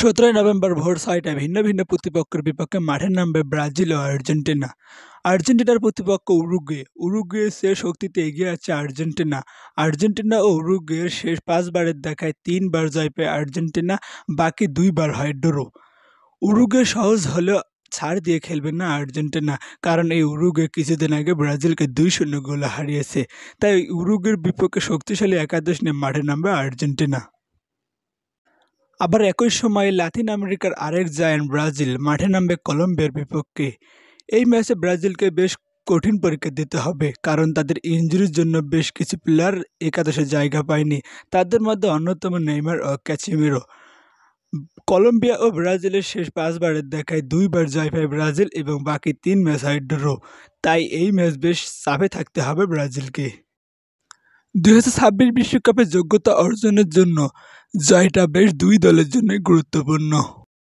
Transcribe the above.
17 November ভোর ৬টায় ভিন্ন ভিন্ন প্রতিপক্ষের বিপক্ষে মাঠে নামবে ব্রাজিল ও আর্জেন্টিনা। আর্জেন্টিনার প্রতিপক্ষ উরুগুয়ে। উরুগুয়ের চেয়ে শক্তিতে এগিয়ে আছে আর্জেন্টিনা। আর্জেন্টিনা ও উরুগুয়ের শেষ ৫ বারের দেখায় ৩ বার জয় পেয়ে আর্জেন্টিনা, বাকি ২ বার হয় ড্র। উরুগুয়ে সহজ হলেও ছাড় দিয়ে খেলবে না আর্জেন্টিনা, কারণ এই উরুগুয়ে কিছুদিন আগে ব্রাজিলকে ২-০ গোলে হারিয়েছে। তাই উরুগুয়ের বিপক্ষে শক্তিশালী একাদশ নিয়ে মাঠে নামবে আর্জেন্টিনা। আবার একই সময়ে লাতিন আমেরিকার আরেক জায়ান্ট ব্রাজিল মাঠে নামবে কলম্বিয়ার বিপক্ষে। এই ম্যাচে ব্রাজিলকে বেশ কঠিন পরীক্ষা দিতে হবে, কারণ তাদের ইনজুরির জন্য বেশ কিছু প্লেয়ার একাদশে জায়গা পায়নি। তাদের মধ্যে অন্যতম নেইমার ও ক্যাসিমিরো। কলম্বিয়া ও ব্রাজিলের শেষ ৫ বারের দেখায় ২ বার জয় পায় ব্রাজিল এবং বাকি ৩ ম্যাচ হয় ড্র। তাই এই ম্যাচ বেশ চাপে থাকতে হবে ব্রাজিলকে। ২০২৬ বিশ্বকাপে যোগ্যতা অর্জনের জন্য জয়টা বেশ দুই দলের জন্যই গুরুত্বপূর্ণ।